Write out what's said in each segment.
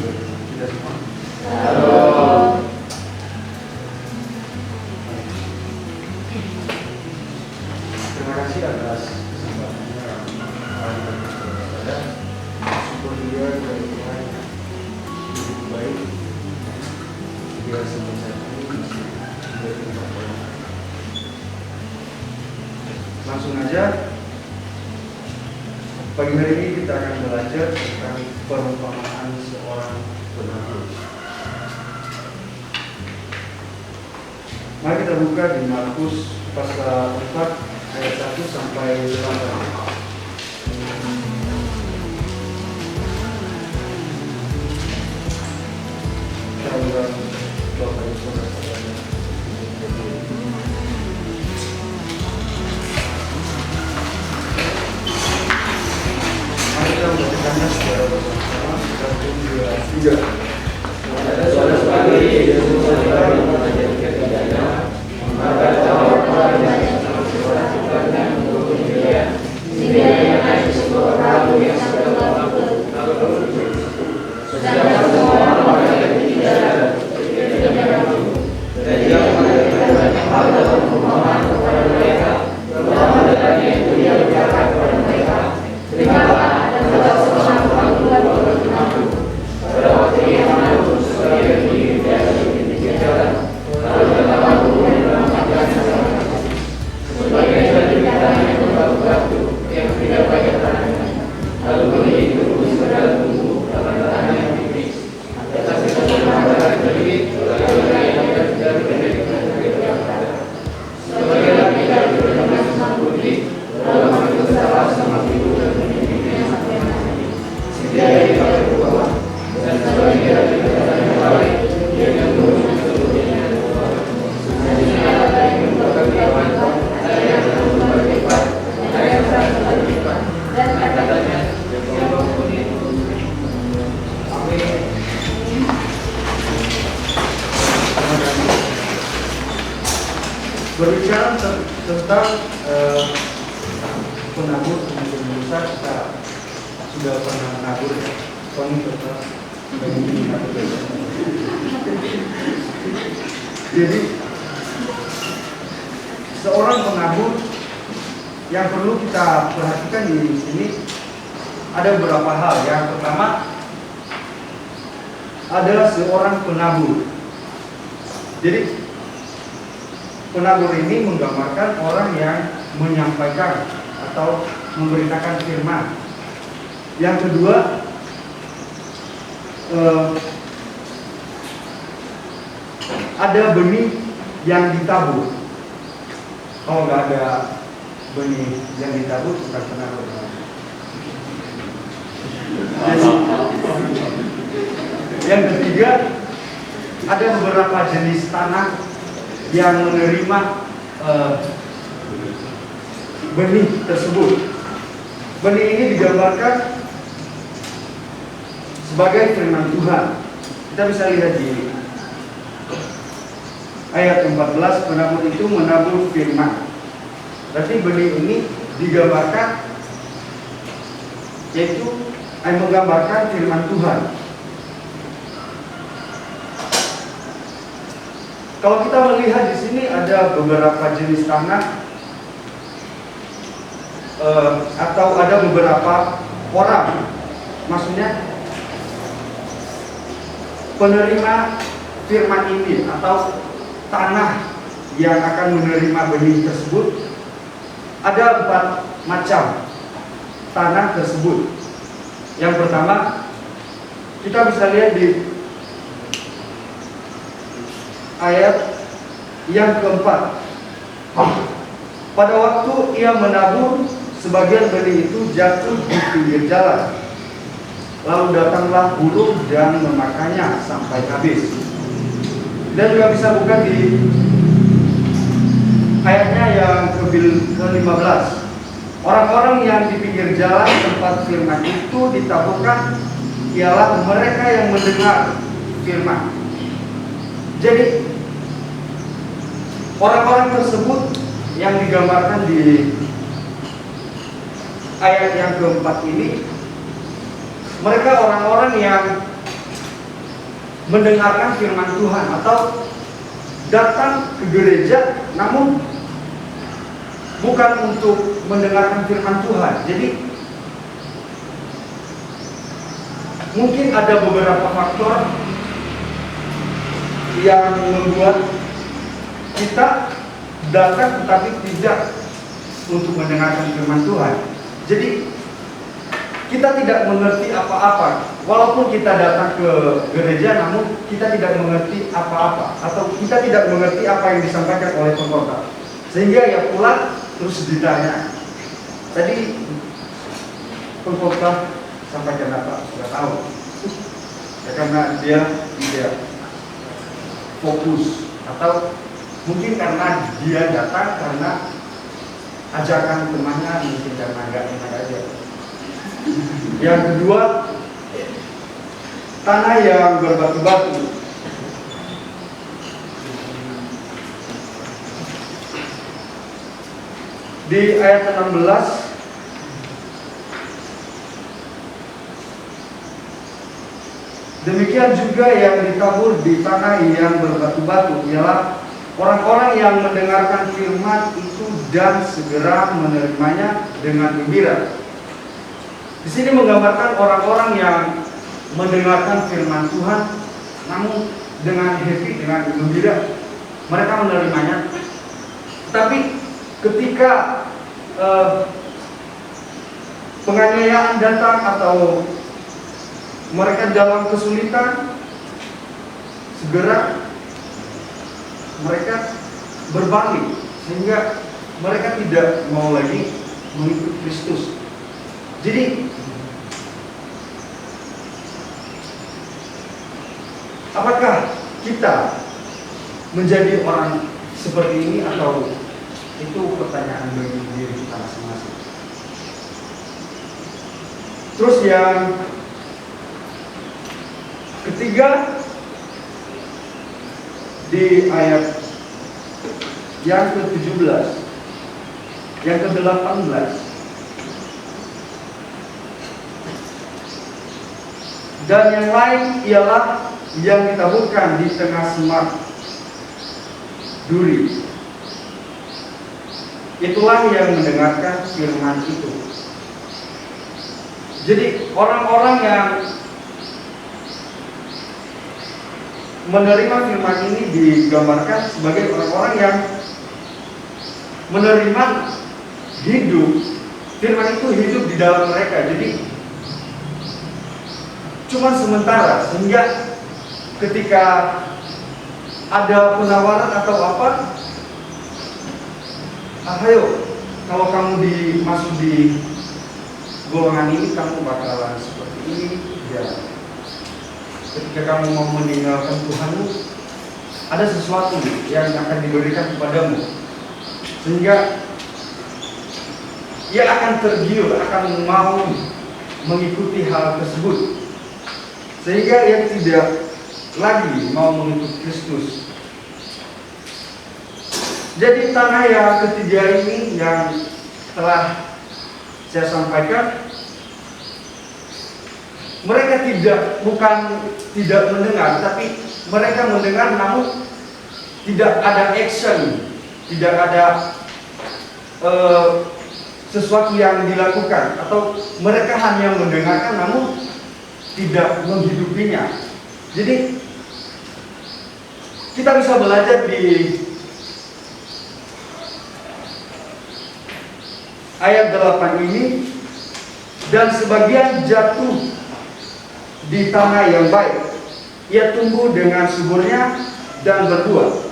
Kita semua. Halo. Terima kasih atas kesempatannya pada syukur dia kepada Tuhan hidup baik dia sampai saat ini masih menjadi tempat orang. Langsung aja pagi hari ini kita akan belajar tentang perumpamaan seorang penabur. Mari kita buka di Markus pasal 4 ayat 1 sampai 8. Kita ulang Bapak Ibu Saudara-saudara. Mari kita membacakannya secara bersama-sama. 1, 2, 3. Pada suatu pagi Yesus sedang mengajar ketiganya, maka tawarlah banyak pasukannya untuk dia, sehingga ia naik sebuah perahu yang sedang mengangkut. Sedangkan semua orang yang tidak perahu, dan dia mengatakan banyak hal dalam perumpamaan kepada mereka, bahwa hendaknya itu dia berkata kepada mereka, terimalah adalah seorang perahu berlaku. Pada waktu ia menabur sebagian di pinggir jalan, lalu datang lampu yang menyelamatkan masyarakat. Sebagian dari tanah yang berbatu-batu yang tidak banyak tanahnya, lalu benih itu segera tumbuh dalam tanah yang tipis. Tetapi setelah tanah sedikit, lalu yang dari sebagian lagi dari berbagai putih, lalu itu salah sama ibu dan mendidikannya sampai mati. Sehingga ia berubah. Dan sebagian dari yang lain yang turun seluruhnya ada yang berlipat, ada yang berlipat, ada yang berlipat, dan katanya siapapun itu. Amin. Berbicara tentang penabur untuk Musa, kita sudah pernah menabur ya. Kami pernah menabur. Jadi seorang penabur yang perlu kita perhatikan di sini ada beberapa hal. Yang pertama adalah seorang penabur. Jadi penabur ini menggambarkan orang yang menyampaikan atau memberitakan firman. Yang kedua, ada benih yang ditabur. Kalau nggak ada benih yang ditabur, bukan penabur. Yang ketiga, ada beberapa jenis tanah yang menerima benih tersebut. Benih ini digambarkan sebagai firman Tuhan. Kita bisa lihat di ayat 14, penabur itu menabur firman. Berarti benih ini digambarkan, yaitu menggambarkan firman Tuhan. Kalau kita melihat di sini ada beberapa jenis tanah, atau ada beberapa orang, maksudnya penerima firman ini atau tanah yang akan menerima benih tersebut. Ada 4 macam tanah tersebut. Yang pertama, kita bisa lihat di ayat yang keempat. Pada waktu ia menabur, sebagian benih itu jatuh di pinggir jalan. Lalu datanglah burung dan memakannya sampai habis. Dan juga bisa buka di ayatnya yang ke-15. Orang-orang yang di pinggir jalan tempat firman itu ditaburkan ialah mereka yang mendengar firman. Jadi orang-orang tersebut yang digambarkan di ayat yang keempat ini, mereka orang-orang yang mendengarkan firman Tuhan atau datang ke gereja namun bukan untuk mendengarkan firman Tuhan. Jadi mungkin ada beberapa faktor yang membuat kita datang tetapi tidak untuk mendengarkan firman Tuhan. Jadi kita tidak mengerti apa-apa. Walaupun kita datang ke gereja namun kita tidak mengerti apa-apa, atau kita tidak mengerti apa yang disampaikan oleh pengkhotbah. Sehingga ya pulang terus ditanya, tadi pengkhotbah sampaikan apa? Sudah tahu. Ya, karena dia tidak fokus, atau mungkin karena dia datang karena ajakan temannya, mungkin karena nggak enak aja. Yang kedua, tanah yang berbatu-batu. Di ayat 16, demikian juga yang ditabur di tanah yang berbatu-batu ialah orang-orang yang mendengarkan firman itu dan segera menerimanya dengan gembira. Di sini menggambarkan orang-orang yang mendengarkan firman Tuhan namun dengan happy, dengan gembira mereka menerimanya. Tapi ketika penganiayaan datang atau mereka dalam kesulitan, segera mereka berbalik sehingga mereka tidak mau lagi mengikut Kristus. Jadi apakah kita menjadi orang seperti ini, atau itu pertanyaan bagi diri kita masing-masing. Terus yang ketiga, di ayat yang ke-17, yang ke-18, dan yang lain ialah yang ditaburkan di tengah semak duri. Itulah yang mendengarkan firman itu. Jadi orang-orang yang menerima firman ini digambarkan sebagai orang-orang yang menerima hidup. Firman itu hidup di dalam mereka. Jadi cuma sementara, sehingga ketika ada penawaran atau apa, ayo kalau kamu masuk di golongan ini kamu bakalan seperti ini ya. Ketika kamu mau meninggalkan Tuhanmu, ada sesuatu yang akan diberikan kepadamu, sehingga ia akan tergiur, akan mau mengikuti hal tersebut, sehingga ia tidak lagi mau mengikuti Kristus. Jadi tanah yang ketiga ini yang telah saya sampaikan, mereka bukan tidak mendengar, tapi mereka mendengar namun tidak ada action, tidak ada sesuatu yang dilakukan, atau mereka hanya mendengarkan namun tidak menghidupinya. Jadi kita bisa belajar di ayat 8 ini, dan sebagian jatuh di tanah yang baik, ia tumbuh dengan suburnya dan berbuah.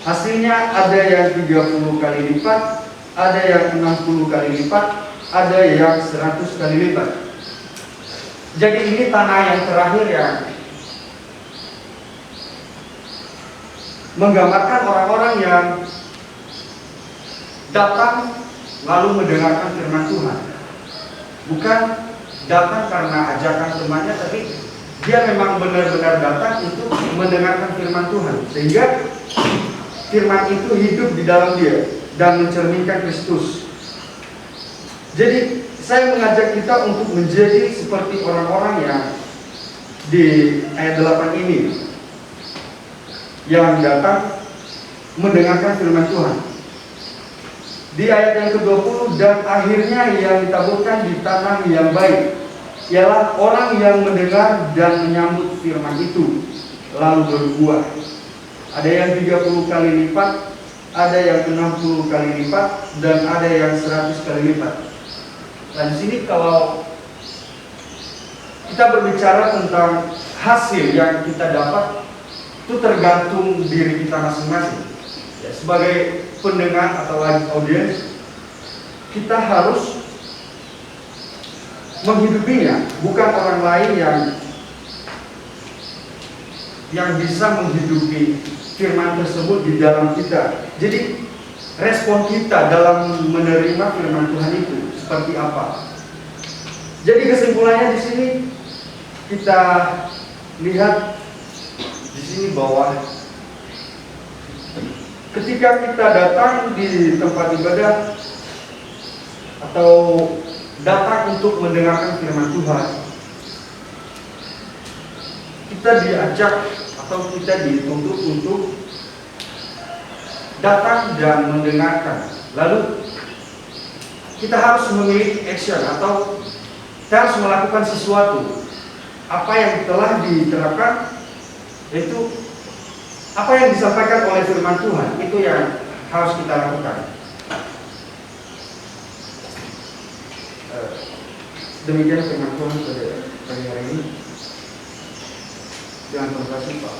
Hasilnya ada yang 30 kali lipat, ada yang 60 kali lipat, ada yang 100 kali lipat. Jadi ini tanah yang terakhir yang menggambarkan orang-orang yang datang lalu mendengarkan firman Tuhan. Bukan datang karena ajakan temannya, tapi dia memang benar-benar datang untuk mendengarkan firman Tuhan, sehingga firman itu hidup di dalam dia dan mencerminkan Kristus. Jadi saya mengajak kita untuk menjadi seperti orang-orang yang di ayat 8 ini yang datang mendengarkan firman Tuhan. Di ayat yang ke-20, dan akhirnya yang ditaburkan di tanah yang baik ialah orang yang mendengar dan menyambut firman itu lalu berbuah. Ada yang 30 kali lipat, ada yang 60 kali lipat, dan ada yang 100 kali lipat. Dan di sini kalau kita berbicara tentang hasil yang kita dapat, itu tergantung diri kita masing-masing. Ya, sebagai pendengar atau audiens, kita harus menghidupinya, bukan orang lain yang bisa menghidupi firman tersebut di dalam kita. Jadi respon kita dalam menerima firman Tuhan itu seperti apa? Jadi kesimpulannya di sini kita lihat di sini bahwa ketika kita datang di tempat ibadah atau datang untuk mendengarkan firman Tuhan, kita diajak atau kita dituntut untuk datang dan mendengarkan. Lalu kita harus memiliki action atau kita harus melakukan sesuatu. Apa yang telah diterapkan, yaitu apa yang disampaikan oleh firman Tuhan, itu yang harus kita lakukan. Demikian firman Tuhan pada hari ini. Jangan terima kasih Pak.